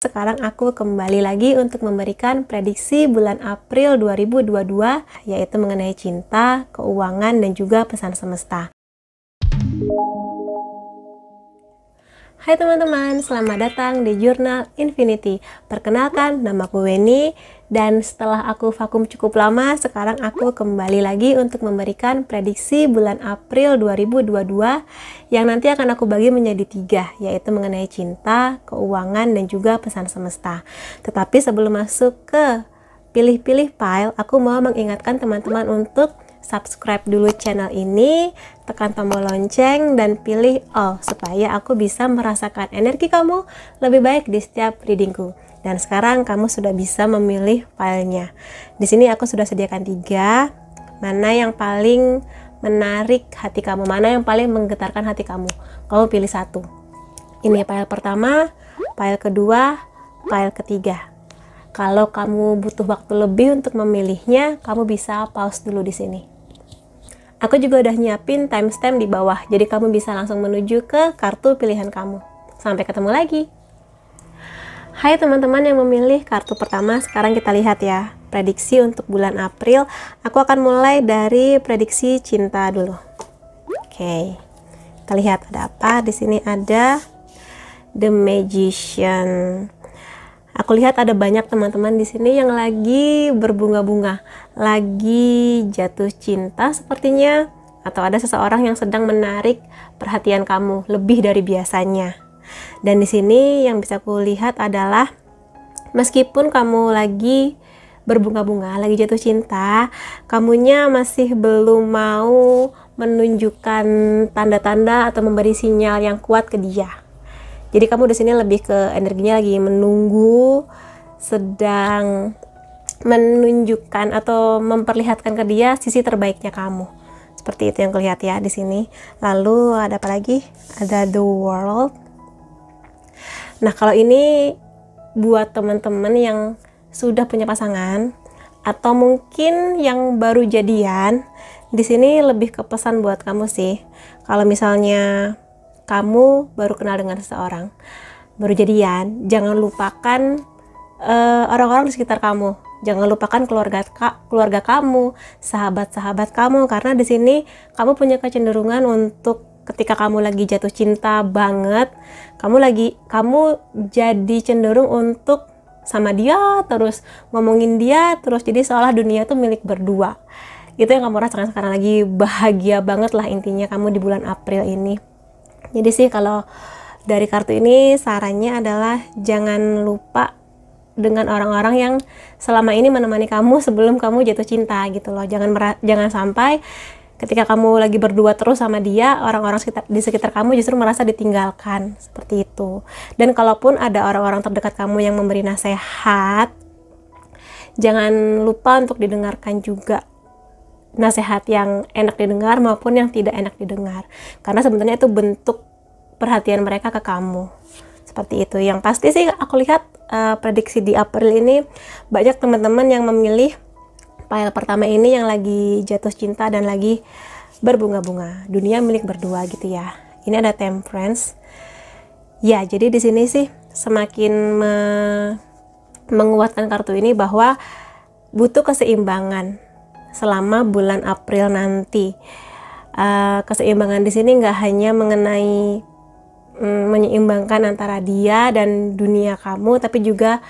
sekarang aku kembali lagi untuk memberikan prediksi bulan April 2022, yaitu mengenai cinta, keuangan, dan juga pesan semesta. Hai teman-teman, selamat datang di Jurnal Infinity. Perkenalkan, namaku Weni, dan setelah aku vakum cukup lama, sekarang aku kembali lagi untuk memberikan prediksi bulan April 2022 yang nanti akan aku bagi menjadi 3, yaitu mengenai cinta, keuangan, dan juga pesan semesta. Tetapi sebelum masuk ke pilih-pilih file, aku mau mengingatkan teman-teman untuk subscribe dulu channel ini, tekan tombol lonceng, dan pilih all supaya aku bisa merasakan energi kamu lebih baik di setiap readingku. Dan sekarang kamu sudah bisa memilih filenya. Di sini aku sudah sediakan 3. Mana yang paling menarik hati kamu, mana yang paling menggetarkan hati kamu. Kamu pilih 1. Ini file pertama, file kedua, file ketiga. Kalau kamu butuh waktu lebih untuk memilihnya, kamu bisa pause dulu di sini. Aku juga udah nyiapin timestamp di bawah, jadi kamu bisa langsung menuju ke kartu pilihan kamu. Sampai ketemu lagi. Hai teman-teman yang memilih kartu pertama, sekarang kita lihat ya, prediksi untuk bulan April. Aku akan mulai dari prediksi cinta dulu. Oke, kita lihat ada apa. Di sini ada The Magician. Aku lihat ada banyak teman-teman di sini yang lagi berbunga-bunga, lagi jatuh cinta sepertinya, atau ada seseorang yang sedang menarik perhatian kamu lebih dari biasanya. Dan di sini yang bisa aku lihat adalah meskipun kamu lagi berbunga-bunga, lagi jatuh cinta, kamunya masih belum mau menunjukkan tanda-tanda atau memberi sinyal yang kuat ke dia. Jadi kamu di sini lebih ke energinya lagi menunggu, sedang menunjukkan atau memperlihatkan ke dia sisi terbaiknya kamu. Seperti itu yang kulihat ya di sini. Lalu ada apa lagi? Ada The World. Nah, kalau ini buat teman-teman yang sudah punya pasangan atau mungkin yang baru jadian, di sini lebih ke pesan buat kamu sih. Kalau misalnya kamu baru kenal dengan seseorang, baru jadian, jangan lupakan orang-orang di sekitar kamu. Jangan lupakan keluarga kamu, sahabat-sahabat kamu, karena di sini kamu punya kecenderungan untuk ketika kamu lagi jatuh cinta banget, kamu jadi cenderung untuk sama dia terus, ngomongin dia terus, jadi seolah dunia itu milik berdua. Itu yang kamu rasakan sekarang, lagi bahagia banget lah intinya kamu di bulan April ini. Jadi sih kalau dari kartu ini sarannya adalah jangan lupa dengan orang-orang yang selama ini menemani kamu sebelum kamu jatuh cinta gitu loh. Jangan sampai ketika kamu lagi berdua terus sama dia, orang-orang di sekitar kamu justru merasa ditinggalkan, seperti itu. Dan kalaupun ada orang-orang terdekat kamu yang memberi nasihat, jangan lupa untuk didengarkan juga. Nasihat yang enak didengar maupun yang tidak enak didengar, karena sebenarnya itu bentuk perhatian mereka ke kamu. Seperti itu. Yang pasti sih aku lihat prediksi di April ini banyak teman-teman yang memilih file pertama ini yang lagi jatuh cinta dan lagi berbunga-bunga, dunia milik berdua gitu ya. Ini ada Temperance. Ya, jadi di sini sih semakin menguatkan kartu ini bahwa butuh keseimbangan selama bulan April nanti. Keseimbangan di sini nggak hanya mengenai menyeimbangkan antara dia dan dunia kamu, tapi juga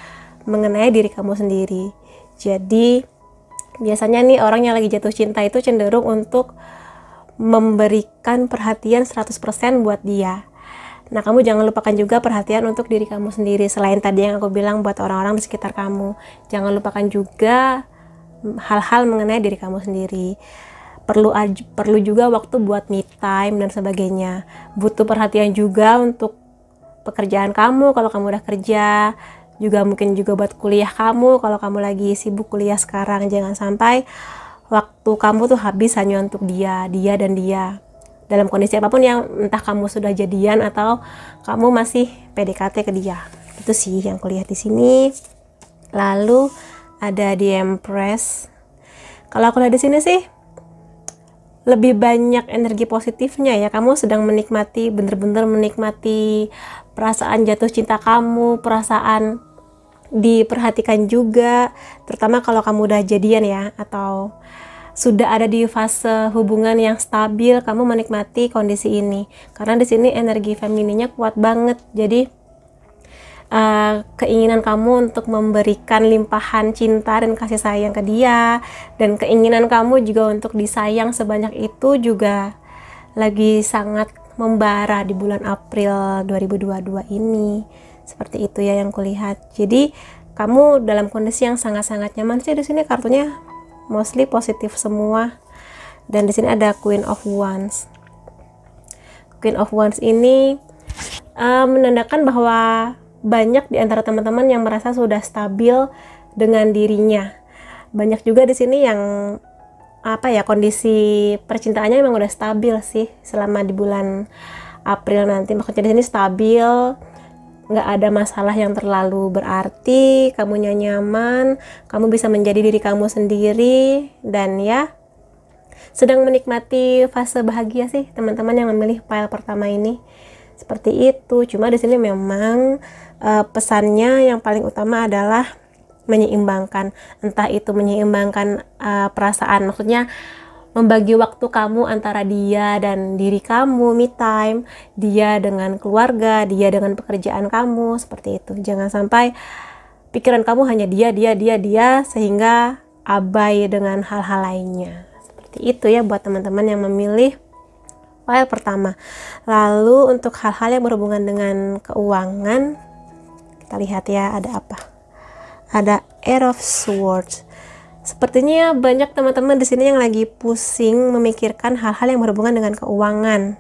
mengenai diri kamu sendiri. Jadi biasanya nih orang yang lagi jatuh cinta itu cenderung untuk memberikan perhatian 100% buat dia. Nah, kamu jangan lupakan juga perhatian untuk diri kamu sendiri. Selain tadi yang aku bilang buat orang-orang di sekitar kamu, jangan lupakan juga hal-hal mengenai diri kamu sendiri. Perlu juga waktu buat me time dan sebagainya. Butuh perhatian juga untuk pekerjaan kamu kalau kamu udah kerja, juga mungkin juga buat kuliah kamu kalau kamu lagi sibuk kuliah sekarang. Jangan sampai waktu kamu tuh habis hanya untuk dia dan dia. Dalam kondisi apapun, yang entah kamu sudah jadian atau kamu masih PDKT ke dia. Itu sih yang kulihat di sini. Lalu ada The Empress. Kalau aku lihat di sini sih lebih banyak energi positifnya ya. Kamu sedang menikmati, bener-bener menikmati perasaan jatuh cinta kamu, perasaan diperhatikan juga, terutama kalau kamu udah jadian ya, atau sudah ada di fase hubungan yang stabil. Kamu menikmati kondisi ini karena di sini energi femininnya kuat banget. Jadi keinginan kamu untuk memberikan limpahan cinta dan kasih sayang ke dia, dan keinginan kamu juga untuk disayang sebanyak itu juga lagi sangat membara di bulan April 2022 ini. Seperti itu ya yang kulihat. Jadi kamu dalam kondisi yang sangat-sangat nyaman sih. Di sini kartunya mostly positif semua, dan di sini ada Queen of Wands. Queen of Wands ini menandakan bahwa banyak di antara teman-teman yang merasa sudah stabil dengan dirinya. Banyak juga di sini yang kondisi percintaannya memang udah stabil sih selama di bulan April nanti. Maksudnya di sini stabil, nggak ada masalah yang terlalu berarti, kamunya nyaman, kamu bisa menjadi diri kamu sendiri, dan ya sedang menikmati fase bahagia sih teman-teman yang memilih pile pertama ini. Seperti itu. Cuma di sini memang pesannya yang paling utama adalah menyeimbangkan, entah itu menyeimbangkan perasaan, maksudnya membagi waktu kamu antara dia dan diri kamu, me time, dia dengan keluarga, dia dengan pekerjaan kamu, seperti itu. Jangan sampai pikiran kamu hanya dia, sehingga abai dengan hal-hal lainnya. Seperti itu ya buat teman-teman yang memilih file pertama. Lalu untuk hal-hal yang berhubungan dengan keuangan, kita lihat ya ada apa. Ada Eight of Swords. Sepertinya banyak teman-teman di sini yang lagi pusing memikirkan hal-hal yang berhubungan dengan keuangan.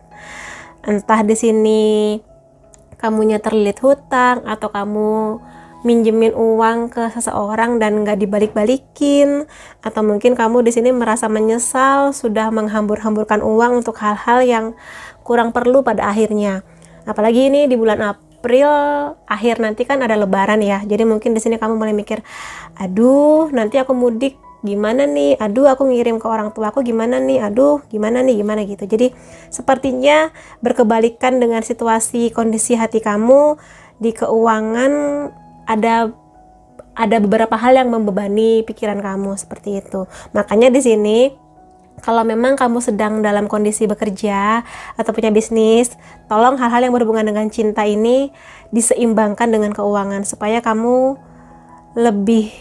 Entah di sini kamunya terlilit hutang, atau kamu minjemin uang ke seseorang dan nggak dibalik-balikin, atau mungkin kamu di sini merasa menyesal sudah menghambur-hamburkan uang untuk hal-hal yang kurang perlu pada akhirnya. Apalagi ini di bulan April akhir nanti kan ada Lebaran ya. Jadi mungkin di sini kamu mulai mikir, aduh nanti aku mudik gimana nih, aduh aku ngirim ke orang tua aku gimana nih, aduh gimana gitu. Jadi sepertinya berkebalikan dengan situasi kondisi hati kamu di keuangan. Ada beberapa hal yang membebani pikiran kamu seperti itu. Makanya di sini kalau memang kamu sedang dalam kondisi bekerja atau punya bisnis, tolong hal-hal yang berhubungan dengan cinta ini diseimbangkan dengan keuangan supaya kamu lebih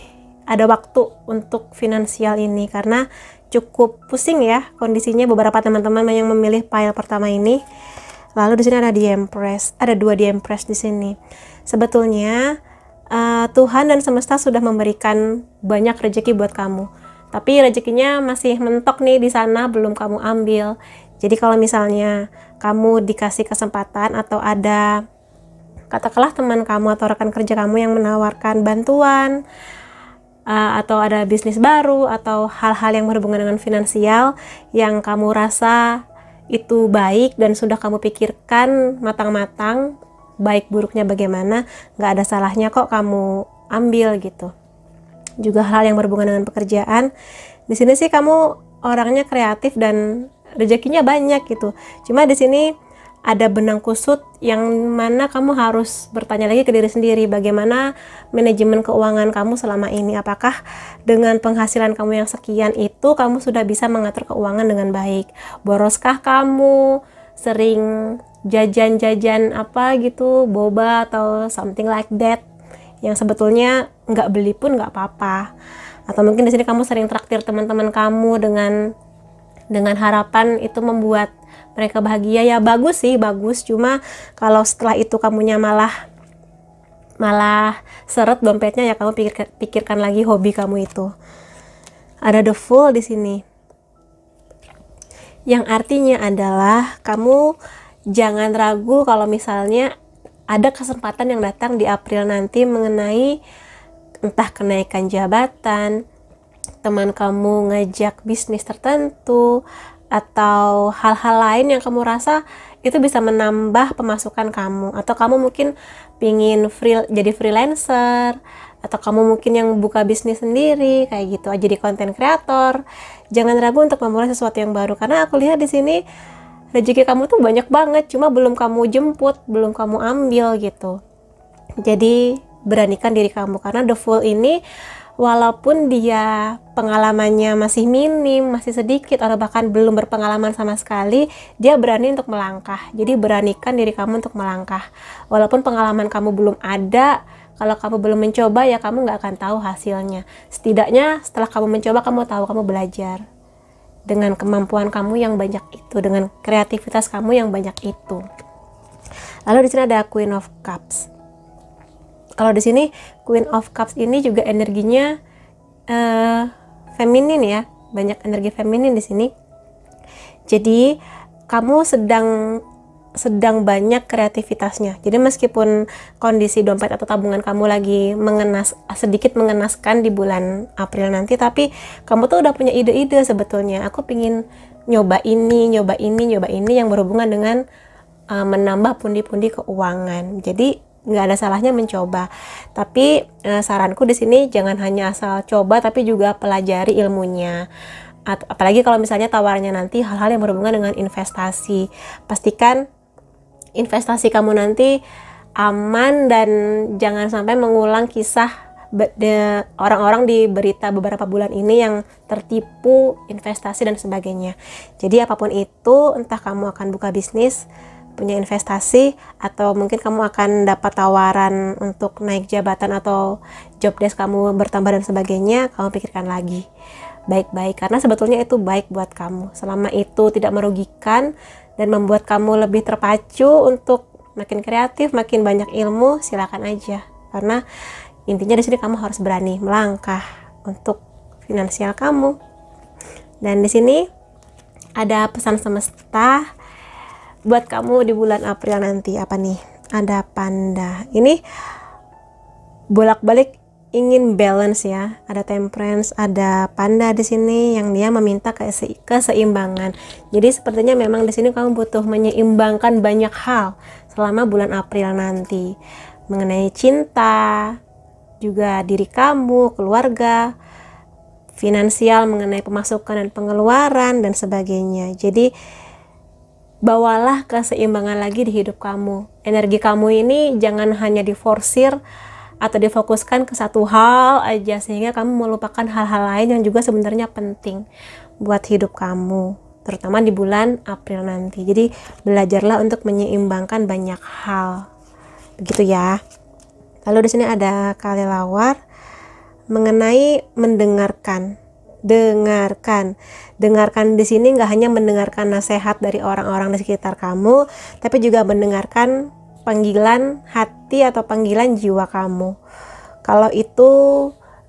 ada waktu untuk finansial ini, karena cukup pusing ya kondisinya beberapa teman-teman yang memilih pile pertama ini. Lalu di sini ada The Empress, ada dua The Empress di sini. Sebetulnya Tuhan dan semesta sudah memberikan banyak rezeki buat kamu, tapi rezekinya masih mentok nih di sana, belum kamu ambil. Jadi kalau misalnya kamu dikasih kesempatan, atau ada katakanlah teman kamu atau rekan kerja kamu yang menawarkan bantuan, atau ada bisnis baru, atau hal-hal yang berhubungan dengan finansial yang kamu rasa itu baik dan sudah kamu pikirkan matang-matang, baik buruknya bagaimana, nggak ada salahnya kok kamu ambil gitu. Juga hal yang berhubungan dengan pekerjaan, di sini sih kamu orangnya kreatif dan rezekinya banyak gitu. Cuma di sini ada benang kusut yang mana kamu harus bertanya lagi ke diri sendiri, bagaimana manajemen keuangan kamu selama ini. Apakah dengan penghasilan kamu yang sekian itu kamu sudah bisa mengatur keuangan dengan baik? Boroskah kamu sering jajan-jajan apa gitu, boba atau something like that, yang sebetulnya nggak beli pun nggak apa-apa? Atau mungkin di sini kamu sering traktir teman-teman kamu dengan harapan itu membuat mereka bahagia. Ya bagus sih, bagus. Cuma kalau setelah itu kamunya malah seret dompetnya, ya kamu pikirkan lagi hobi kamu itu. Ada The Fool di sini, yang artinya adalah kamu jangan ragu kalau misalnya ada kesempatan yang datang di April nanti mengenai entah kenaikan jabatan, teman kamu ngajak bisnis tertentu, atau hal-hal lain yang kamu rasa itu bisa menambah pemasukan kamu. Atau kamu mungkin pingin jadi freelancer, atau kamu mungkin yang buka bisnis sendiri kayak gitu, jadi content creator. Jangan ragu untuk memulai sesuatu yang baru, karena aku lihat di sini rezeki kamu tuh banyak banget, cuma belum kamu jemput, belum kamu ambil gitu. Jadi beranikan diri kamu, karena The Fool ini walaupun dia pengalamannya masih minim, masih sedikit, atau bahkan belum berpengalaman sama sekali, dia berani untuk melangkah. Jadi beranikan diri kamu untuk melangkah. Walaupun pengalaman kamu belum ada, kalau kamu belum mencoba ya kamu nggak akan tahu hasilnya. Setidaknya setelah kamu mencoba, kamu tahu, kamu belajar. Dengan kemampuan kamu yang banyak itu, dengan kreativitas kamu yang banyak itu. Lalu di sini ada Queen of Cups. Kalau di sini Queen of Cups ini juga energinya feminin ya, banyak energi feminin di sini. Jadi kamu sedang banyak kreativitasnya. Jadi meskipun kondisi dompet atau tabungan kamu lagi sedikit mengenaskan di bulan April nanti, tapi kamu tuh udah punya ide-ide sebetulnya. Aku pingin nyoba ini yang berhubungan dengan menambah pundi-pundi keuangan. Jadi nggak ada salahnya mencoba. Tapi saranku di sini jangan hanya asal coba, tapi juga pelajari ilmunya. Apalagi kalau misalnya tawarnya nanti hal-hal yang berhubungan dengan investasi. Pastikan investasi kamu nanti aman dan jangan sampai mengulang kisah orang-orang di berita beberapa bulan ini yang tertipu investasi dan sebagainya. Jadi apapun itu, entah kamu akan buka bisnis, punya investasi, atau mungkin kamu akan dapat tawaran untuk naik jabatan atau job desk kamu bertambah dan sebagainya, kamu pikirkan lagi baik-baik, karena sebetulnya itu baik buat kamu. Selama itu tidak merugikan dan membuat kamu lebih terpacu untuk makin kreatif, makin banyak ilmu, silakan aja. Karena intinya di sini kamu harus berani melangkah untuk finansial kamu. Dan di sini ada pesan semesta buat kamu di bulan April nanti. Apa nih? Ada panda. Ini bolak-balik ingin balance ya. Ada temperance, ada panda di sini yang dia meminta keseimbangan. Jadi sepertinya memang di sini kamu butuh menyeimbangkan banyak hal selama bulan April nanti. Mengenai cinta, juga diri kamu, keluarga, finansial, mengenai pemasukan dan pengeluaran dan sebagainya. Jadi bawalah keseimbangan lagi di hidup kamu. Energi kamu ini jangan hanya diforsir atau difokuskan ke satu hal aja sehingga kamu melupakan hal-hal lain yang juga sebenarnya penting buat hidup kamu, terutama di bulan April nanti. Jadi belajarlah untuk menyeimbangkan banyak hal. Begitu ya. Lalu di sini ada kelelawar mengenai mendengarkan. Dengarkan di sini nggak hanya mendengarkan nasihat dari orang-orang di sekitar kamu, tapi juga mendengarkan panggilan hati atau panggilan jiwa kamu. Kalau itu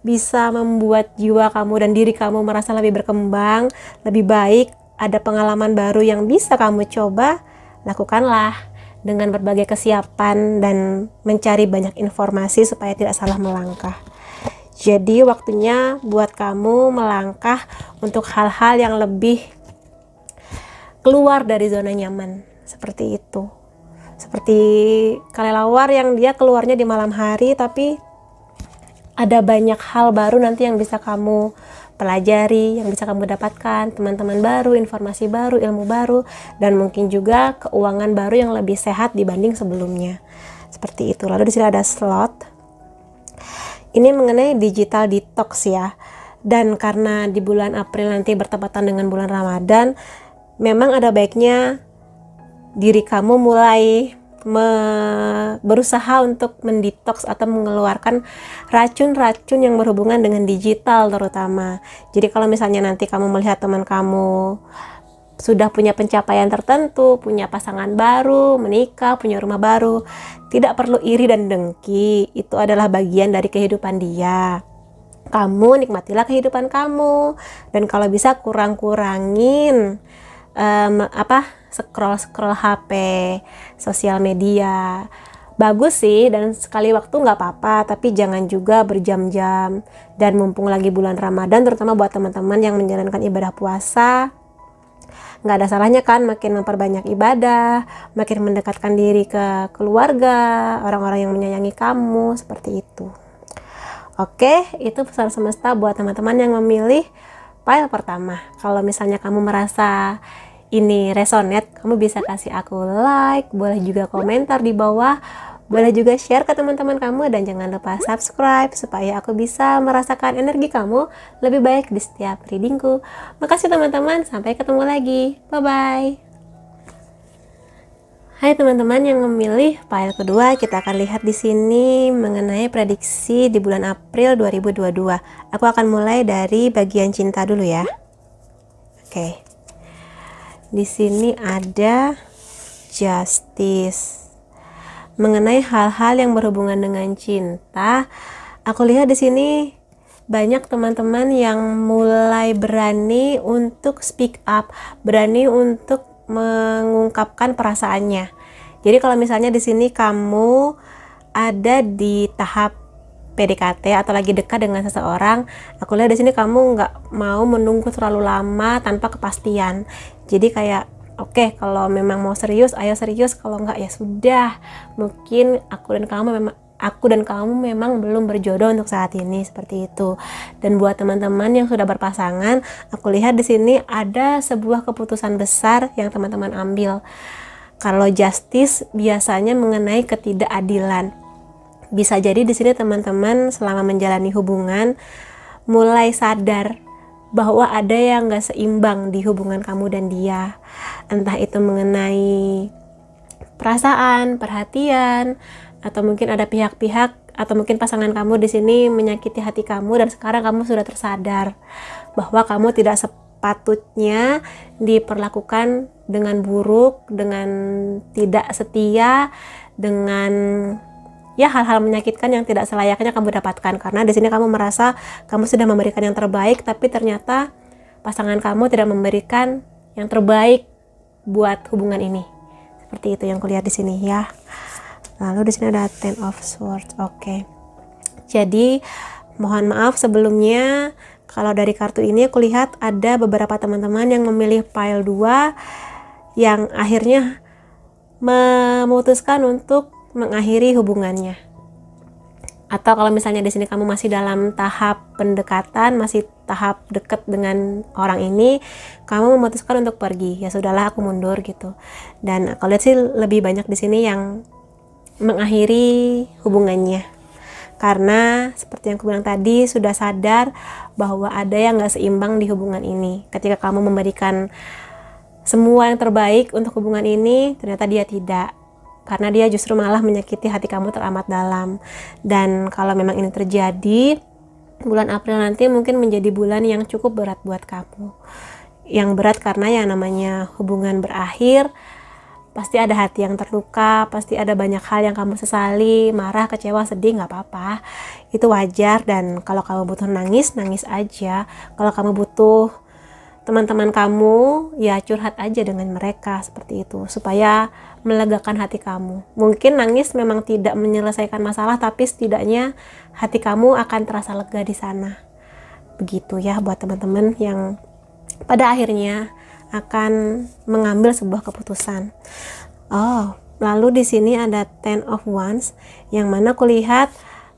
bisa membuat jiwa kamu dan diri kamu merasa lebih berkembang, lebih baik, ada pengalaman baru yang bisa kamu coba, lakukanlah dengan berbagai kesiapan dan mencari banyak informasi supaya tidak salah melangkah. Jadi waktunya buat kamu melangkah untuk hal-hal yang lebih keluar dari zona nyaman, seperti itu. Seperti kelelawar yang dia keluarnya di malam hari, tapi ada banyak hal baru nanti yang bisa kamu pelajari, yang bisa kamu dapatkan, teman-teman baru, informasi baru, ilmu baru, dan mungkin juga keuangan baru yang lebih sehat dibanding sebelumnya. Seperti itu. Lalu di sini ada slot. Ini mengenai digital detox ya. Dan karena di bulan April nanti bertepatan dengan bulan Ramadan, memang ada baiknya diri kamu mulai berusaha untuk mendetoks atau mengeluarkan racun-racun yang berhubungan dengan digital terutama. Jadi kalau misalnya nanti kamu melihat teman kamu sudah punya pencapaian tertentu, punya pasangan baru, menikah, punya rumah baru, tidak perlu iri dan dengki. Itu adalah bagian dari kehidupan dia. Kamu nikmatilah kehidupan kamu, dan kalau bisa kurangin scroll HP, sosial media. Bagus sih, dan sekali waktu nggak apa-apa, tapi jangan juga berjam-jam. Dan mumpung lagi bulan Ramadan, terutama buat teman-teman yang menjalankan ibadah puasa, nggak ada salahnya kan makin memperbanyak ibadah, makin mendekatkan diri ke keluarga, orang-orang yang menyayangi kamu, seperti itu. Oke, itu pesan semesta buat teman-teman yang memilih pile pertama. Kalau misalnya kamu merasa ini resonate, kamu bisa kasih aku like, boleh juga komentar di bawah, boleh juga share ke teman-teman kamu, dan jangan lupa subscribe supaya aku bisa merasakan energi kamu lebih baik di setiap readingku. Makasih teman-teman, sampai ketemu lagi. Bye-bye. Hai teman-teman yang memilih file kedua, kita akan lihat di sini mengenai prediksi di bulan April 2022. Aku akan mulai dari bagian cinta dulu ya. Oke. Di sini ada Justice. Mengenai hal-hal yang berhubungan dengan cinta, aku lihat di sini banyak teman-teman yang mulai berani untuk speak up, berani untuk mengungkapkan perasaannya. Jadi kalau misalnya di sini kamu ada di tahap PDKT atau lagi dekat dengan seseorang, aku lihat di sini kamu nggak mau menunggu terlalu lama tanpa kepastian. Jadi kayak oke, kalau memang mau serius, ayo serius. Kalau nggak ya sudah. Mungkin aku dan kamu memang belum berjodoh untuk saat ini, seperti itu. Dan buat teman-teman yang sudah berpasangan, aku lihat di sini ada sebuah keputusan besar yang teman-teman ambil. Kalau Justice biasanya mengenai ketidakadilan. Bisa jadi di sini teman-teman selama menjalani hubungan mulai sadar bahwa ada yang gak seimbang di hubungan kamu dan dia. Entah itu mengenai perasaan, perhatian, atau mungkin ada pihak-pihak atau mungkin pasangan kamu di sini menyakiti hati kamu, dan sekarang kamu sudah tersadar bahwa kamu tidak sepatutnya diperlakukan dengan buruk, dengan tidak setia, dengan ya hal-hal menyakitkan yang tidak selayaknya kamu dapatkan. Karena di sini kamu merasa kamu sudah memberikan yang terbaik, tapi ternyata pasangan kamu tidak memberikan yang terbaik buat hubungan ini. Seperti itu yang kulihat di sini ya. Lalu di sini ada Ten of Swords. Oke. Jadi mohon maaf sebelumnya kalau dari kartu ini aku lihat ada beberapa teman-teman yang memilih pile 2 yang akhirnya memutuskan untuk mengakhiri hubungannya. Atau kalau misalnya di sini kamu masih dalam tahap pendekatan, masih tahap dekat dengan orang ini, kamu memutuskan untuk pergi. Ya sudahlah, aku mundur gitu. Dan aku lihat sih lebih banyak di sini yang mengakhiri hubungannya. Karena seperti yang aku bilang tadi, sudah sadar bahwa ada yang gak seimbang di hubungan ini. Ketika kamu memberikan semua yang terbaik untuk hubungan ini, ternyata dia tidak. Karena dia justru malah menyakiti hati kamu teramat dalam. Dan kalau memang ini terjadi, bulan April nanti mungkin menjadi bulan yang cukup berat buat kamu. Yang berat karena yang namanya hubungan berakhir, pasti ada hati yang terluka, pasti ada banyak hal yang kamu sesali, marah, kecewa, sedih, nggak apa-apa. Itu wajar. Dan kalau kamu butuh nangis, nangis aja. Kalau kamu butuh teman-teman kamu, ya curhat aja dengan mereka, seperti itu. Supaya melegakan hati kamu. Mungkin nangis memang tidak menyelesaikan masalah, tapi setidaknya hati kamu akan terasa lega di sana. Begitu ya buat teman-teman yang pada akhirnya akan mengambil sebuah keputusan. Lalu di sini ada Ten of Wands, yang mana kulihat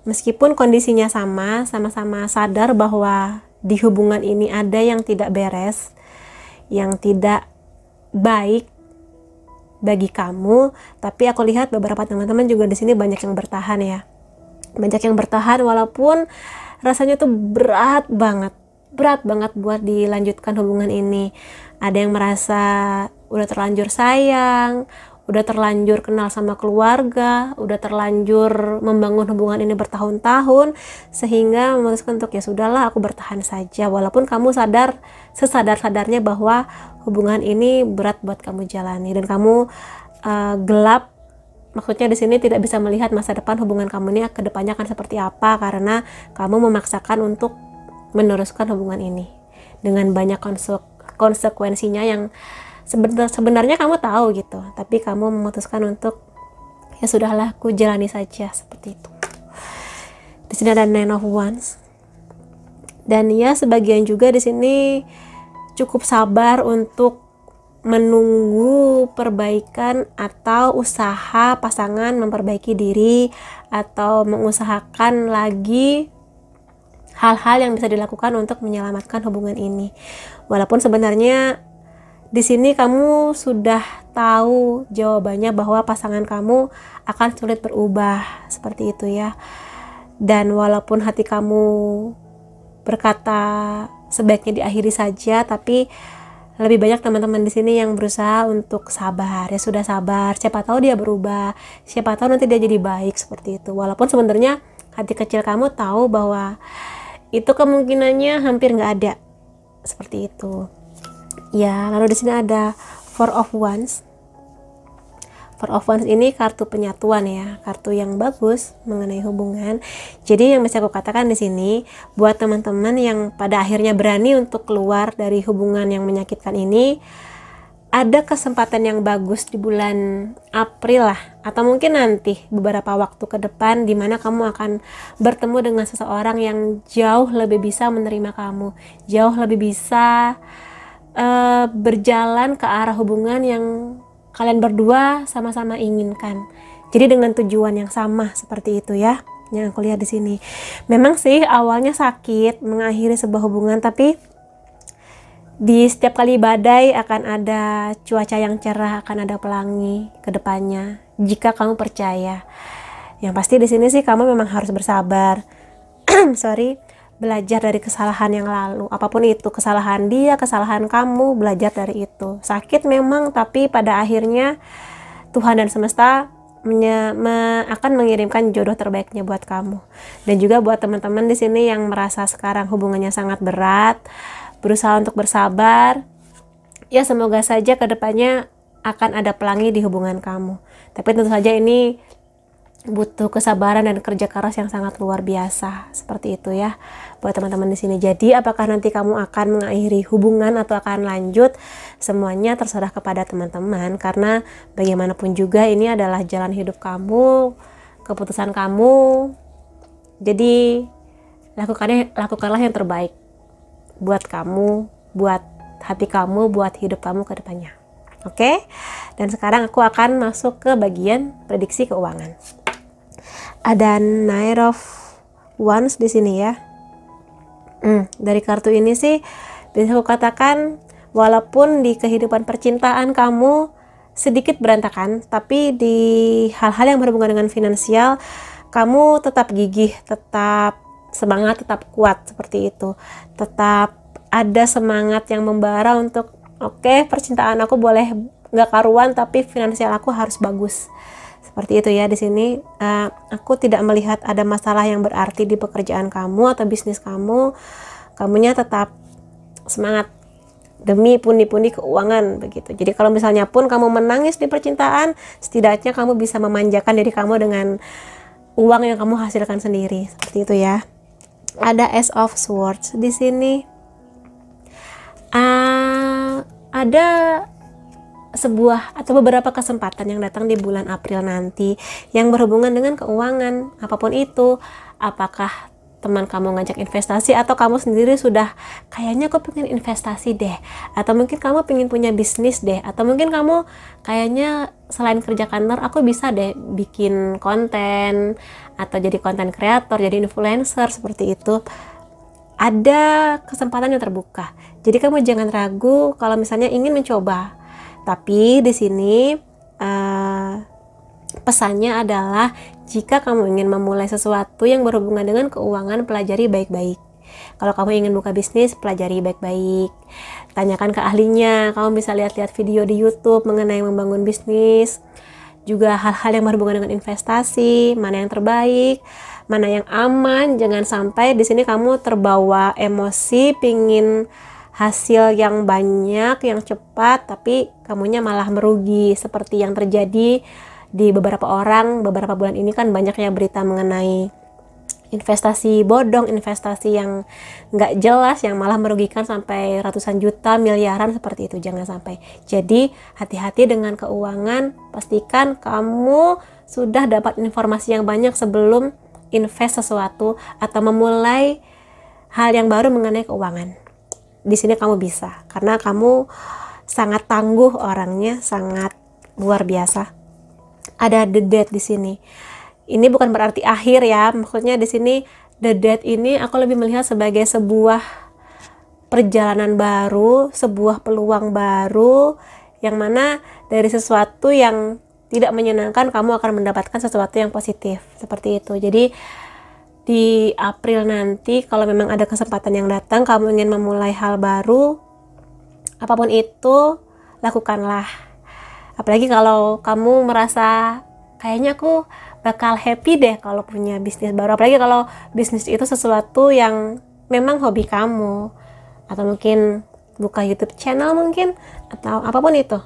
meskipun kondisinya sama-sama sadar bahwa di hubungan ini ada yang tidak beres, yang tidak baik bagi kamu, tapi aku lihat beberapa teman-teman juga di sini banyak yang bertahan ya. Banyak yang bertahan walaupun rasanya tuh berat banget buat dilanjutkan hubungan ini. Ada yang merasa udah terlanjur sayang, udah terlanjur kenal sama keluarga, udah terlanjur membangun hubungan ini bertahun-tahun, sehingga memutuskan untuk ya sudahlah, aku bertahan saja. Walaupun kamu sadar, sesadar-sadarnya bahwa hubungan ini berat buat kamu jalani, dan kamu gelap. Maksudnya di sini tidak bisa melihat masa depan hubungan kamu ini ke depannya akan seperti apa, karena kamu memaksakan untuk meneruskan hubungan ini dengan banyak konsekuensinya yang sebenarnya kamu tahu gitu, tapi kamu memutuskan untuk ya sudahlah, aku jalani saja, seperti itu. Di sini ada Nine of Wands, dan ya sebagian juga di sini cukup sabar untuk menunggu perbaikan atau usaha pasangan memperbaiki diri atau mengusahakan lagi hal-hal yang bisa dilakukan untuk menyelamatkan hubungan ini. Walaupun sebenarnya Di sini kamu sudah tahu jawabannya bahwa pasangan kamu akan sulit berubah, seperti itu ya. Dan walaupun hati kamu berkata sebaiknya diakhiri saja, tapi lebih banyak teman-teman di sini yang berusaha untuk sabar. Ya sudah sabar, siapa tahu dia berubah, siapa tahu nanti dia jadi baik, seperti itu. Walaupun sebenarnya hati kecil kamu tahu bahwa itu kemungkinannya hampir nggak ada, seperti itu. Ya, lalu di sini ada Four of Wands. Four of Wands ini kartu penyatuan ya, kartu yang bagus mengenai hubungan. Jadi yang bisa aku katakan di sini buat teman-teman yang pada akhirnya berani untuk keluar dari hubungan yang menyakitkan ini, ada kesempatan yang bagus di bulan April lah, atau mungkin nanti beberapa waktu ke depan, dimana kamu akan bertemu dengan seseorang yang jauh lebih bisa menerima kamu, jauh lebih bisa berjalan ke arah hubungan yang kalian berdua sama-sama inginkan. Jadi dengan tujuan yang sama, seperti itu ya. Yang aku lihat di sini. Memang sih awalnya sakit mengakhiri sebuah hubungan, tapi di setiap kali badai akan ada cuaca yang cerah, akan ada pelangi ke depannya jika kamu percaya. Yang pasti di sini sih kamu memang harus bersabar. Belajar dari kesalahan yang lalu, apapun itu, kesalahan dia, kesalahan kamu, belajar dari itu. Sakit memang, tapi pada akhirnya Tuhan dan semesta akan mengirimkan jodoh terbaiknya buat kamu. Dan juga buat teman-teman di sini yang merasa sekarang hubungannya sangat berat, berusaha untuk bersabar, ya semoga saja kedepannya akan ada pelangi di hubungan kamu. Tapi tentu saja ini butuh kesabaran dan kerja keras yang sangat luar biasa, seperti itu ya buat teman-teman di sini. Jadi apakah nanti kamu akan mengakhiri hubungan atau akan lanjut, semuanya terserah kepada teman-teman, karena bagaimanapun juga ini adalah jalan hidup kamu, keputusan kamu. Jadi lakukanlah yang terbaik buat kamu, buat hati kamu, buat hidup kamu ke depannya. Oke? Dan sekarang aku akan masuk ke bagian prediksi keuangan. Ada Knight of Wands di sini ya. Dari kartu ini sih bisa aku katakan, walaupun di kehidupan percintaan kamu sedikit berantakan, tapi di hal-hal yang berhubungan dengan finansial kamu tetap gigih, tetap semangat, tetap kuat, seperti itu. Tetap ada semangat yang membara untuk oke, percintaan aku boleh nggak karuan, tapi finansial aku harus bagus. Seperti itu ya di sini. Aku tidak melihat ada masalah yang berarti di pekerjaan kamu atau bisnis kamu. Kamunya tetap semangat demi pundi-pundi keuangan begitu. Jadi kalau misalnya pun kamu menangis di percintaan, setidaknya kamu bisa memanjakan diri kamu dengan uang yang kamu hasilkan sendiri. Seperti itu ya. Ada Ace of Swords di sini. Ada sebuah atau beberapa kesempatan yang datang di bulan April nanti yang berhubungan dengan keuangan, apapun itu. Apakah teman kamu ngajak investasi, atau kamu sendiri sudah kayaknya aku pengen investasi deh, atau mungkin kamu pengen punya bisnis deh, atau mungkin kamu kayaknya selain kerja kantor aku bisa deh bikin konten atau jadi konten kreator, jadi influencer, seperti itu. Ada kesempatan yang terbuka. Jadi kamu jangan ragu kalau misalnya ingin mencoba. Tapi di sini pesannya adalah jika kamu ingin memulai sesuatu yang berhubungan dengan keuangan, pelajari baik-baik. Kalau kamu ingin buka bisnis, pelajari baik-baik. Tanyakan ke ahlinya. Kamu bisa lihat-lihat video di YouTube mengenai membangun bisnis. Juga hal-hal yang berhubungan dengan investasi, mana yang terbaik, mana yang aman. Jangan sampai di sini kamu terbawa emosi, pingin hasil yang banyak, yang cepat, tapi kamunya malah merugi, seperti yang terjadi di beberapa orang. Beberapa bulan ini kan banyaknya berita mengenai investasi bodong, investasi yang nggak jelas, yang malah merugikan sampai ratusan juta, miliaran, seperti itu. Jangan sampai. Jadi hati-hati dengan keuangan. Pastikan kamu sudah dapat informasi yang banyak sebelum invest sesuatu atau memulai hal yang baru mengenai keuangan. Di sini kamu bisa, karena kamu sangat tangguh orangnya, sangat luar biasa. Ada The Death di sini. Ini bukan berarti akhir ya, maksudnya di sini The Death ini aku lebih melihat sebagai sebuah perjalanan baru, sebuah peluang baru, yang mana dari sesuatu yang tidak menyenangkan kamu akan mendapatkan sesuatu yang positif, seperti itu. Jadi di April nanti kalau memang ada kesempatan yang datang, kamu ingin memulai hal baru, apapun itu lakukanlah. Apalagi kalau kamu merasa kayaknya aku bakal happy deh kalau punya bisnis baru, apalagi kalau bisnis itu sesuatu yang memang hobi kamu, atau mungkin buka YouTube channel mungkin, atau apapun itu,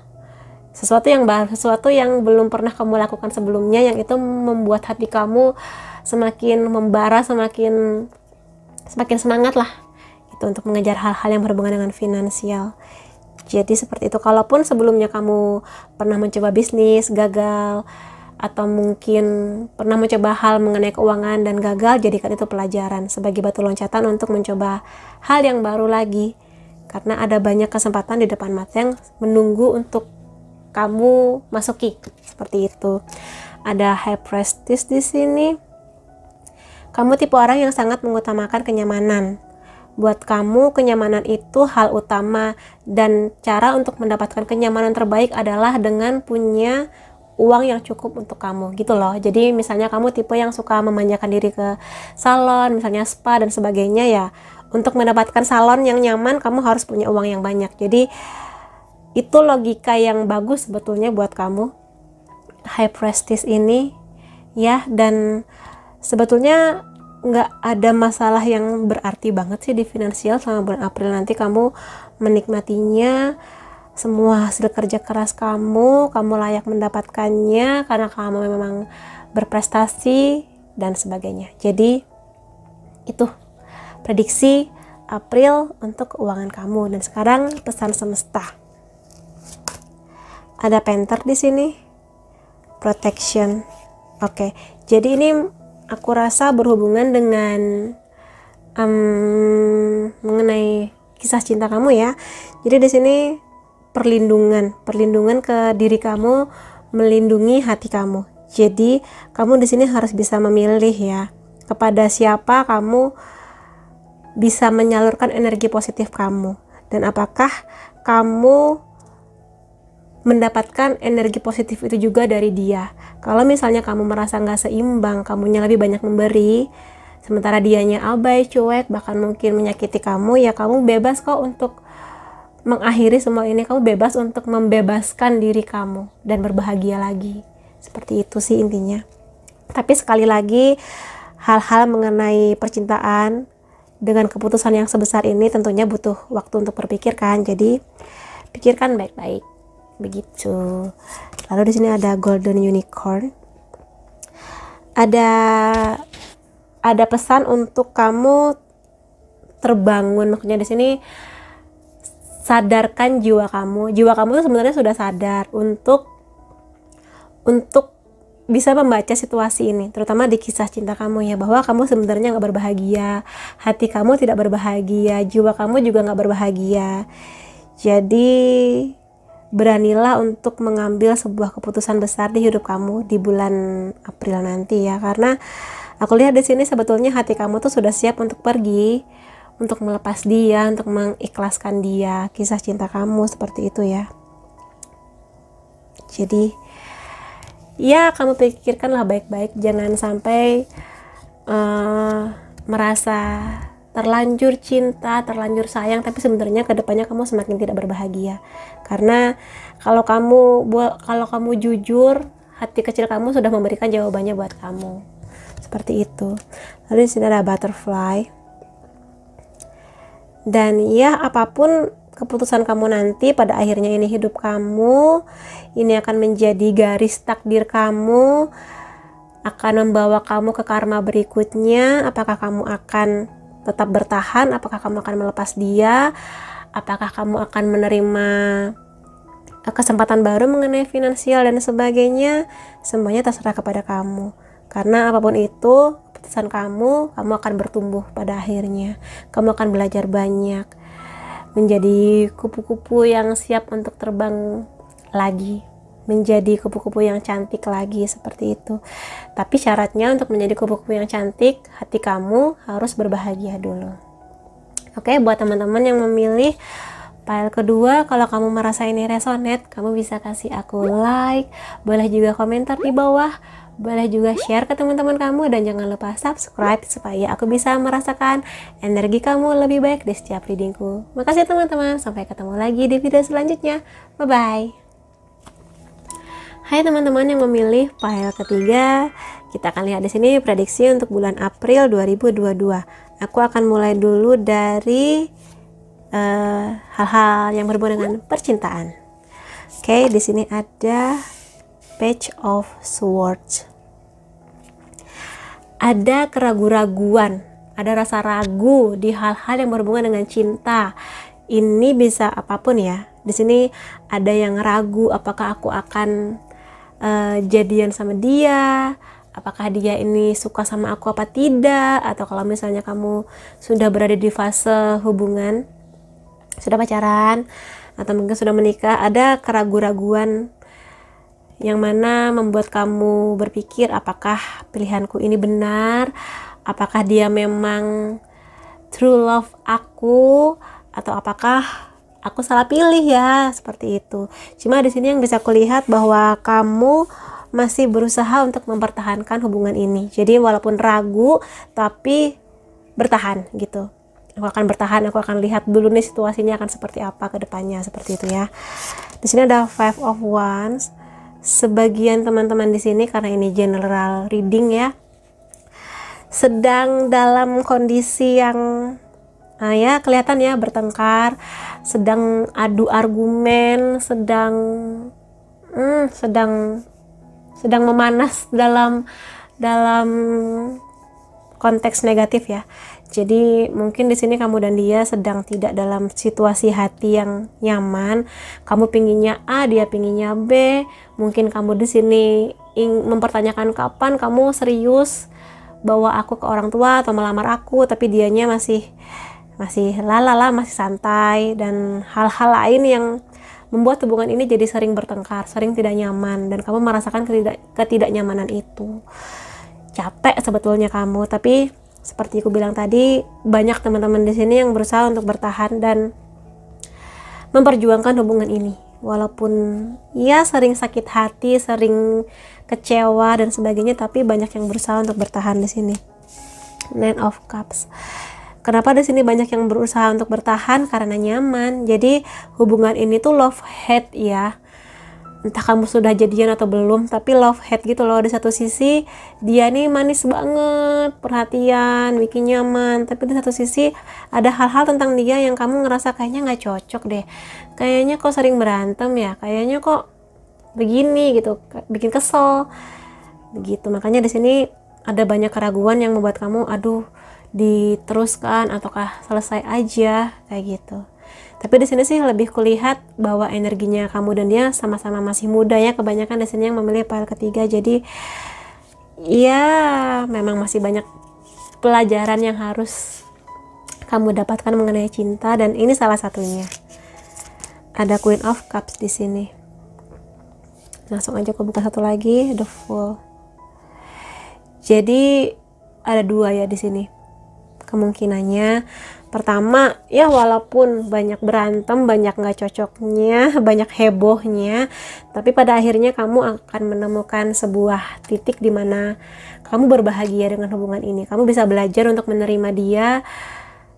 sesuatu yang baru, sesuatu yang belum pernah kamu lakukan sebelumnya, yang itu membuat hati kamu semakin membara, semakin semangat lah itu untuk mengejar hal-hal yang berhubungan dengan finansial. Jadi seperti itu. Kalaupun sebelumnya kamu pernah mencoba bisnis gagal, atau mungkin pernah mencoba hal mengenai keuangan dan gagal, jadikan itu pelajaran sebagai batu loncatan untuk mencoba hal yang baru lagi, karena ada banyak kesempatan di depan mata yang menunggu untuk kamu masuki. Seperti itu. Ada High Priestess di sini. Kamu tipe orang yang sangat mengutamakan kenyamanan. Buat kamu, kenyamanan itu hal utama, dan cara untuk mendapatkan kenyamanan terbaik adalah dengan punya uang yang cukup untuk kamu, gitu loh. Jadi misalnya kamu tipe yang suka memanjakan diri ke salon, misalnya spa dan sebagainya, ya untuk mendapatkan salon yang nyaman kamu harus punya uang yang banyak. Jadi itu logika yang bagus sebetulnya buat kamu, High Priestess ini ya. Dan sebetulnya nggak ada masalah yang berarti banget sih di finansial selama bulan April nanti. Kamu menikmatinya, semua hasil kerja keras kamu layak mendapatkannya karena kamu memang berprestasi dan sebagainya. Jadi itu prediksi April untuk keuangan kamu. Dan sekarang pesan semesta. Ada Panther di sini, protection. Oke, jadi ini aku rasa berhubungan dengan mengenai kisah cinta kamu ya. Jadi di sini perlindungan ke diri kamu, melindungi hati kamu. Jadi kamu di sini harus bisa memilih ya, kepada siapa kamu bisa menyalurkan energi positif kamu, dan apakah kamu mendapatkan energi positif itu juga dari dia. Kalau misalnya kamu merasa nggak seimbang, kamunya lebih banyak memberi, sementara dianya abai, cuek, bahkan mungkin menyakiti kamu, ya kamu bebas kok untuk mengakhiri semua ini. Kamu bebas untuk membebaskan diri kamu dan berbahagia lagi. Seperti itu sih intinya. Tapi sekali lagi, hal-hal mengenai percintaan dengan keputusan yang sebesar ini tentunya butuh waktu untuk berpikirkan. Jadi pikirkan baik-baik. Begitu. Lalu di sini ada Golden Unicorn. Ada pesan untuk kamu terbangun. Maksudnya di sini sadarkan jiwa kamu. Jiwa kamu itu sebenarnya sudah sadar untuk bisa membaca situasi ini, terutama di kisah cinta kamu ya, bahwa kamu sebenarnya nggak berbahagia, hati kamu tidak berbahagia, jiwa kamu juga nggak berbahagia. Jadi beranilah untuk mengambil sebuah keputusan besar di hidup kamu di bulan April nanti ya, karena aku lihat di sini sebetulnya hati kamu tuh sudah siap untuk pergi, untuk melepas dia, untuk mengikhlaskan dia, kisah cinta kamu seperti itu ya. Jadi ya kamu pikirkanlah baik-baik, jangan sampai merasa terlanjur cinta, terlanjur sayang, tapi sebenarnya kedepannya kamu semakin tidak berbahagia. Karena kalau kamu jujur, hati kecil kamu sudah memberikan jawabannya buat kamu. Seperti itu. Lalu di sini ada butterfly. Dan ya, apapun keputusan kamu nanti, pada akhirnya ini hidup kamu, ini akan menjadi garis takdir kamu, akan membawa kamu ke karma berikutnya. Apakah kamu akan tetap bertahan, apakah kamu akan melepas dia, apakah kamu akan menerima kesempatan baru mengenai finansial dan sebagainya, semuanya terserah kepada kamu. Karena apapun itu keputusan kamu akan bertumbuh pada akhirnya. Kamu akan belajar banyak, menjadi kupu-kupu yang siap untuk terbang lagi, menjadi kupu-kupu yang cantik lagi, seperti itu. Tapi syaratnya untuk menjadi kupu-kupu yang cantik, hati kamu harus berbahagia dulu. Oke, buat teman-teman yang memilih pile kedua, kalau kamu merasa ini resonate, kamu bisa kasih aku like, boleh juga komentar di bawah, boleh juga share ke teman-teman kamu, dan jangan lupa subscribe supaya aku bisa merasakan energi kamu lebih baik di setiap readingku. Makasih teman-teman, sampai ketemu lagi di video selanjutnya. Bye-bye. Hai teman-teman yang memilih pile ketiga, kita akan lihat di sini prediksi untuk bulan April 2022. Aku akan mulai dulu dari hal-hal yang berhubungan dengan percintaan. Oke, di sini ada Page of Swords. Ada keraguan-raguan, ada rasa ragu di hal-hal yang berhubungan dengan cinta. Ini bisa apapun ya. Di sini ada yang ragu apakah aku akan jadian sama dia, apakah dia ini suka sama aku apa tidak, atau kalau misalnya kamu sudah berada di fase hubungan, sudah pacaran, atau mungkin sudah menikah, ada keraguan-raguan yang mana membuat kamu berpikir apakah pilihanku ini benar, apakah dia memang true love aku, atau apakah aku salah pilih ya, seperti itu. Cuma di sini yang bisa kulihat bahwa kamu masih berusaha untuk mempertahankan hubungan ini. Jadi walaupun ragu, tapi bertahan gitu. Aku akan bertahan, aku akan lihat dulu nih situasinya akan seperti apa ke depannya, seperti itu ya. Di sini ada Five of Wands. Sebagian teman-teman di sini, karena ini general reading ya, sedang dalam kondisi yang ya kelihatan ya bertengkar, sedang adu argumen, sedang memanas dalam konteks negatif ya. Jadi mungkin di sini kamu dan dia sedang tidak dalam situasi hati yang nyaman. Kamu pinginnya A, dia pinginnya B. Mungkin kamu di sini mempertanyakan kapan kamu serius bawa aku ke orang tua atau melamar aku, tapi dianya masih lalala, masih santai, dan hal-hal lain yang membuat hubungan ini jadi sering bertengkar, sering tidak nyaman, dan kamu merasakan ketidaknyamanan itu. Capek sebetulnya kamu, tapi seperti aku bilang tadi, banyak teman-teman di sini yang berusaha untuk bertahan dan memperjuangkan hubungan ini. Walaupun ya sering sakit hati, sering kecewa dan sebagainya, tapi banyak yang berusaha untuk bertahan di sini. Nine of Cups. Kenapa di sini banyak yang berusaha untuk bertahan? Karena nyaman. Jadi hubungan ini tuh love hate ya. Entah kamu sudah jadian atau belum, tapi love hate gitu loh. Di satu sisi dia nih manis banget, perhatian, bikin nyaman, tapi di satu sisi ada hal-hal tentang dia yang kamu ngerasa kayaknya nggak cocok deh, kayaknya kok sering berantem ya, kayaknya kok begini gitu, bikin kesel begitu. Makanya di sini ada banyak keraguan yang membuat kamu aduh, diteruskan ataukah selesai aja kayak gitu. Tapi di sini sih lebih kulihat bahwa energinya kamu dan dia sama-sama masih muda ya. Kebanyakan di sini yang memilih pile ketiga. Jadi ya memang masih banyak pelajaran yang harus kamu dapatkan mengenai cinta, dan ini salah satunya. Ada Queen of Cups di sini. Langsung aja aku buka satu lagi, The Fool. Jadi ada dua ya di sini kemungkinannya. Pertama, ya walaupun banyak berantem, banyak nggak cocoknya, banyak hebohnya, tapi pada akhirnya kamu akan menemukan sebuah titik di mana kamu berbahagia dengan hubungan ini. Kamu bisa belajar untuk menerima dia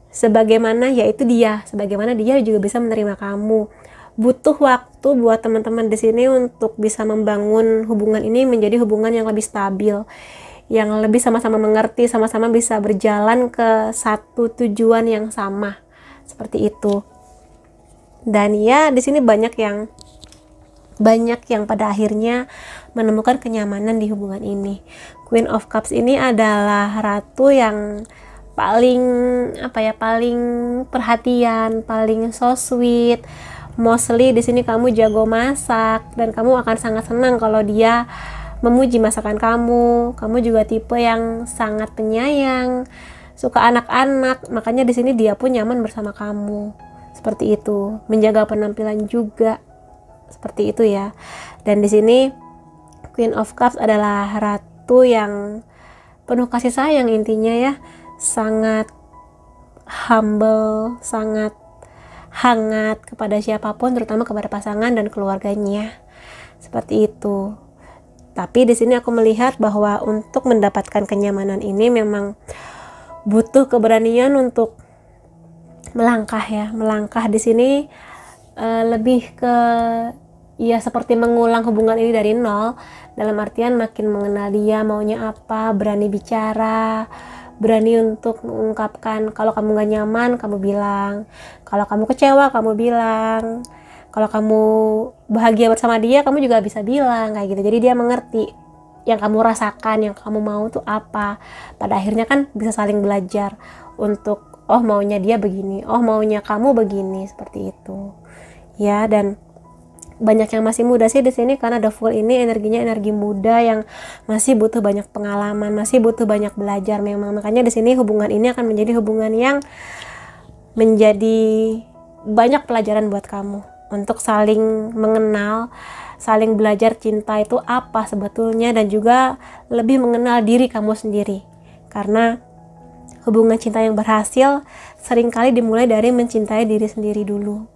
sebagaimana yaitu dia, sebagaimana dia juga bisa menerima kamu. Butuh waktu buat teman-teman di sini untuk bisa membangun hubungan ini menjadi hubungan yang lebih stabil, yang lebih sama-sama mengerti, sama-sama bisa berjalan ke satu tujuan yang sama, seperti itu. Dan ya di sini banyak yang pada akhirnya menemukan kenyamanan di hubungan ini. Queen of Cups ini adalah ratu yang paling paling perhatian, paling so sweet. Mostly di sini kamu jago masak dan kamu akan sangat senang kalau dia memuji masakan kamu. Kamu juga tipe yang sangat penyayang, suka anak-anak, makanya di sini dia pun nyaman bersama kamu. Seperti itu, menjaga penampilan juga seperti itu ya. Dan di sini Queen of Cups adalah ratu yang penuh kasih sayang intinya ya, sangat humble, sangat hangat kepada siapapun, terutama kepada pasangan dan keluarganya. Seperti itu. Tapi di sini aku melihat bahwa untuk mendapatkan kenyamanan ini memang butuh keberanian untuk melangkah ya. Melangkah di sini lebih ke ya seperti mengulang hubungan ini dari nol, dalam artian makin mengenal dia maunya apa, berani bicara, berani untuk mengungkapkan kalau kamu gak nyaman kamu bilang, kalau kamu kecewa kamu bilang, kalau kamu bahagia bersama dia kamu juga bisa bilang kayak gitu. Jadi dia mengerti yang kamu rasakan, yang kamu mau tuh apa. Pada akhirnya kan bisa saling belajar untuk oh maunya dia begini, oh maunya kamu begini, seperti itu ya. Dan banyak yang masih muda sih di sini karena The Fool ini energinya energi muda yang masih butuh banyak pengalaman, masih butuh banyak belajar memang. Makanya di sini hubungan ini akan menjadi hubungan yang menjadi banyak pelajaran buat kamu untuk saling mengenal, saling belajar cinta itu apa sebetulnya, dan juga lebih mengenal diri kamu sendiri. Karena hubungan cinta yang berhasil seringkali dimulai dari mencintai diri sendiri dulu.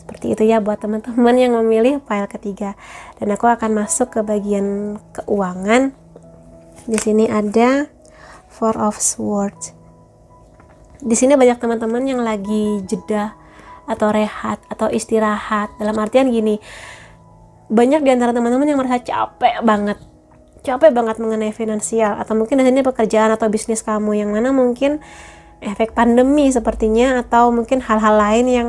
Seperti itu ya buat teman-teman yang memilih file ketiga. Dan aku akan masuk ke bagian keuangan. Di sini ada Four of Swords. Di sini banyak teman-teman yang lagi jeda atau rehat atau istirahat. Dalam artian gini, banyak di antara teman-teman yang merasa capek banget mengenai finansial, atau mungkin di sini pekerjaan atau bisnis kamu yang mana mungkin efek pandemi sepertinya, atau mungkin hal-hal lain yang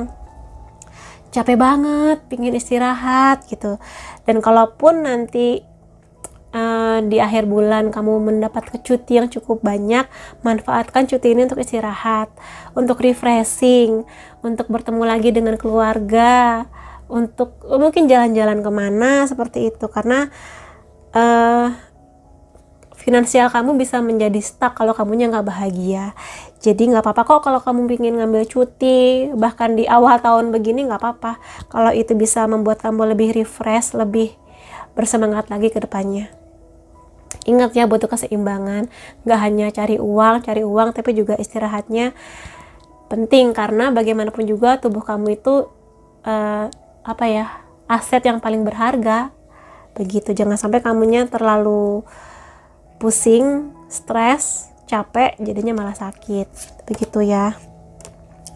capek banget, pingin istirahat gitu. Dan kalaupun nanti di akhir bulan kamu mendapat cuti yang cukup banyak, manfaatkan cuti ini untuk istirahat, untuk refreshing, untuk bertemu lagi dengan keluarga, untuk mungkin jalan-jalan kemana seperti itu. Karena finansial kamu bisa menjadi stuck kalau kamunya nggak bahagia. Jadi nggak apa-apa kok kalau kamu ingin ngambil cuti bahkan di awal tahun begini, nggak apa-apa kalau itu bisa membuat kamu lebih refresh, lebih bersemangat lagi ke depannya. Ingat ya, butuh keseimbangan, nggak hanya cari uang, tapi juga istirahatnya penting. Karena bagaimanapun juga tubuh kamu itu aset yang paling berharga. Begitu, jangan sampai kamunya terlalu pusing, stres, capek, jadinya malah sakit. Begitu ya.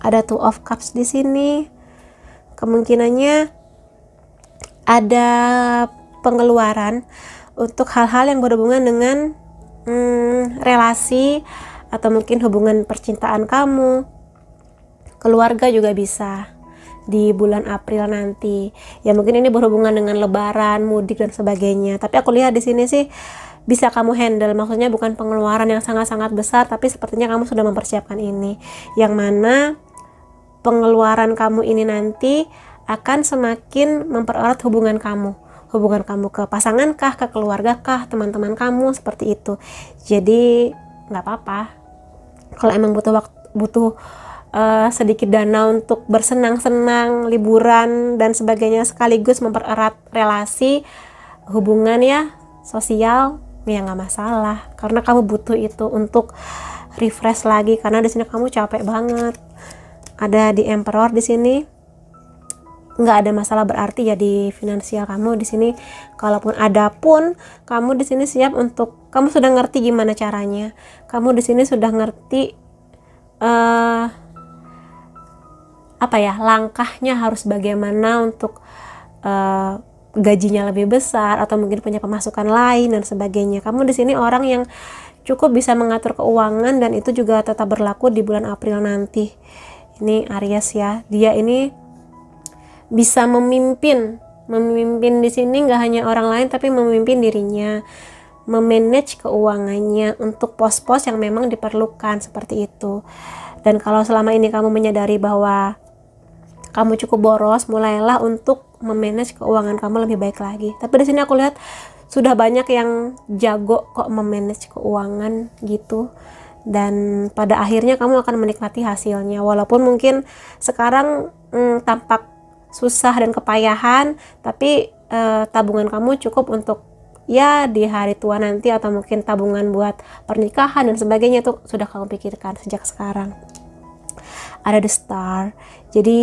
Ada Two of Cups di sini. Kemungkinannya ada pengeluaran untuk hal-hal yang berhubungan dengan relasi atau mungkin hubungan percintaan kamu. Keluarga juga bisa di bulan April nanti. Ya mungkin ini berhubungan dengan lebaran, mudik dan sebagainya. Tapi aku lihat di sini sih bisa kamu handle. Maksudnya bukan pengeluaran yang sangat-sangat besar, tapi sepertinya kamu sudah mempersiapkan ini. Yang mana pengeluaran kamu ini nanti akan semakin mempererat hubungan kamu ke pasangan kah, ke keluarga kah, teman-teman kamu, seperti itu. Jadi nggak apa-apa kalau emang butuh sedikit dana untuk bersenang-senang, liburan dan sebagainya, sekaligus mempererat relasi, hubungan ya, sosial, ya nggak masalah. Karena kamu butuh itu untuk refresh lagi, karena di sini kamu capek banget. Ada di Emperor di sini. Nggak ada masalah berarti ya di finansial kamu di sini. Kalaupun ada pun, kamu di sini siap untuk, kamu sudah ngerti gimana caranya. Kamu di sini sudah ngerti langkahnya harus bagaimana untuk gajinya lebih besar atau mungkin punya pemasukan lain dan sebagainya. Kamu di sini orang yang cukup bisa mengatur keuangan, dan itu juga tetap berlaku di bulan April nanti. Ini Aries ya. Dia ini bisa memimpin di sini, nggak hanya orang lain tapi memimpin dirinya, memanage keuangannya untuk pos-pos yang memang diperlukan, seperti itu. Dan kalau selama ini kamu menyadari bahwa kamu cukup boros, mulailah untuk memanage keuangan kamu lebih baik lagi. Tapi di sini aku lihat sudah banyak yang jago kok memanage keuangan gitu. Dan pada akhirnya kamu akan menikmati hasilnya, walaupun mungkin sekarang tampak susah dan kepayahan, tapi tabungan kamu cukup untuk ya di hari tua nanti, atau mungkin tabungan buat pernikahan dan sebagainya itu sudah kamu pikirkan sejak sekarang. ada The Star. Jadi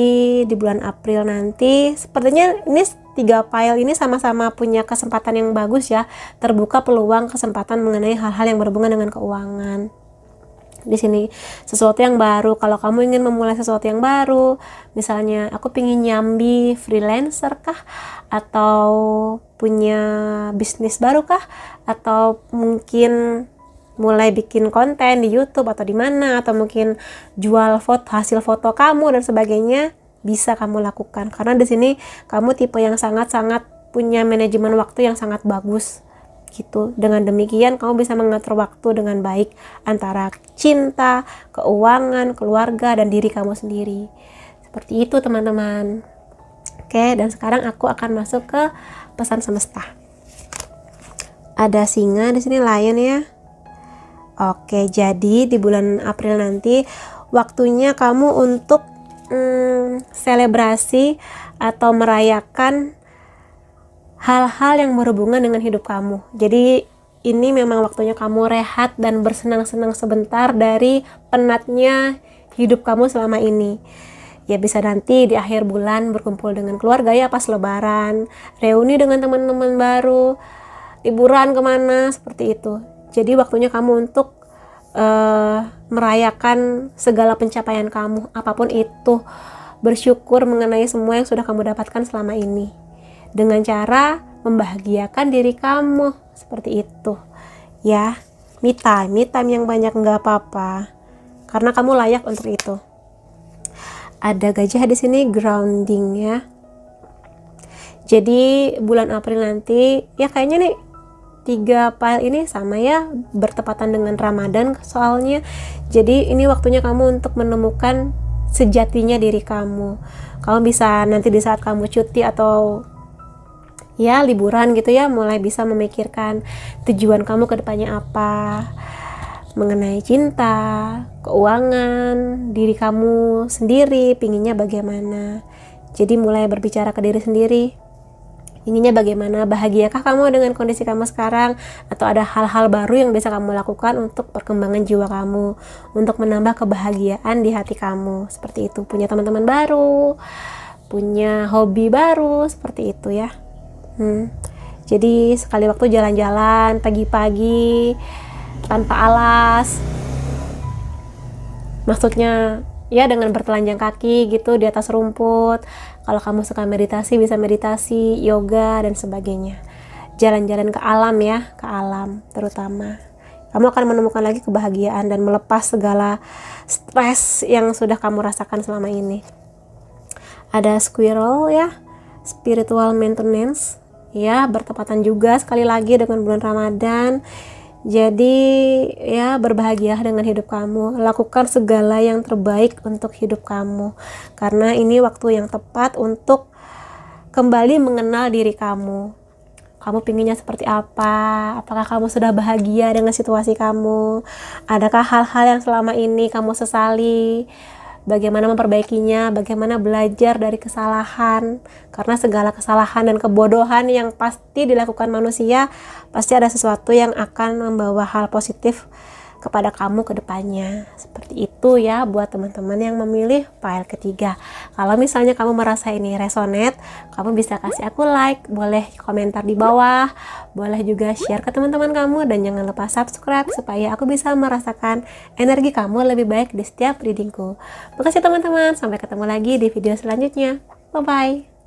di bulan April nanti sepertinya ini 3 file ini sama-sama punya kesempatan yang bagus ya, terbuka peluang kesempatan mengenai hal-hal yang berhubungan dengan keuangan. Di sini sesuatu yang baru, kalau kamu ingin memulai sesuatu yang baru, misalnya aku pingin nyambi freelancer kah, atau punya bisnis baru kah, atau mungkin mulai bikin konten di YouTube atau di mana, atau mungkin jual hasil foto kamu dan sebagainya, bisa kamu lakukan karena di sini kamu tipe yang sangat-sangat punya manajemen waktu yang sangat bagus gitu. Dengan demikian kamu bisa mengatur waktu dengan baik antara cinta, keuangan, keluarga, dan diri kamu sendiri. Seperti itu teman-teman. Oke, dan sekarang aku akan masuk ke pesan semesta. Ada singa di sini, lion ya. Oke, jadi di bulan April nanti waktunya kamu untuk selebrasi atau merayakan hal-hal yang berhubungan dengan hidup kamu. Jadi ini memang waktunya kamu rehat dan bersenang-senang sebentar dari penatnya hidup kamu selama ini. Ya bisa nanti di akhir bulan berkumpul dengan keluarga ya pas lebaran, reuni dengan teman-teman baru, liburan kemana, seperti itu. Jadi waktunya kamu untuk merayakan segala pencapaian kamu, apapun itu, bersyukur mengenai semua yang sudah kamu dapatkan selama ini dengan cara membahagiakan diri kamu, seperti itu ya. Me time yang banyak nggak apa-apa, karena kamu layak untuk itu. Ada gajah di sini, grounding ya. Jadi bulan April nanti ya kayaknya nih 3 file ini sama ya, bertepatan dengan Ramadan soalnya. Jadi ini waktunya kamu untuk menemukan sejatinya diri kamu. Kamu bisa nanti di saat kamu cuti atau ya liburan gitu ya, mulai bisa memikirkan tujuan kamu ke depannya apa, mengenai cinta, keuangan, diri kamu sendiri, pinginnya bagaimana. Jadi mulai berbicara ke diri sendiri, inginnya bagaimana, bahagiakah kamu dengan kondisi kamu sekarang, atau ada hal-hal baru yang bisa kamu lakukan untuk perkembangan jiwa kamu, untuk menambah kebahagiaan di hati kamu, seperti itu. Punya teman-teman baru, punya hobi baru, seperti itu ya. Jadi sekali waktu jalan-jalan pagi-pagi tanpa alas, maksudnya ya dengan bertelanjang kaki gitu di atas rumput. Kalau kamu suka meditasi, bisa meditasi, yoga, dan sebagainya. Jalan-jalan ke alam ya, ke alam terutama. Kamu akan menemukan lagi kebahagiaan dan melepas segala stres yang sudah kamu rasakan selama ini. Ada squirrel ya, spiritual maintenance ya, bertepatan juga sekali lagi dengan bulan Ramadan. Jadi ya berbahagia dengan hidup kamu, lakukan segala yang terbaik untuk hidup kamu, karena ini waktu yang tepat untuk kembali mengenal diri kamu. Kamu pinginnya seperti apa? Apakah kamu sudah bahagia dengan situasi kamu? Adakah hal-hal yang selama ini kamu sesali? Bagaimana memperbaikinya, bagaimana belajar dari kesalahan, karena segala kesalahan dan kebodohan yang pasti dilakukan manusia, pasti ada sesuatu yang akan membawa hal positif kepada kamu ke depannya. Seperti itu ya buat teman-teman yang memilih file ketiga. Kalau misalnya kamu merasa ini resonate, kamu bisa kasih aku like, boleh komentar di bawah, boleh juga share ke teman-teman kamu, dan jangan lupa subscribe supaya aku bisa merasakan energi kamu lebih baik di setiap readingku. Makasih teman-teman, sampai ketemu lagi di video selanjutnya. Bye-bye.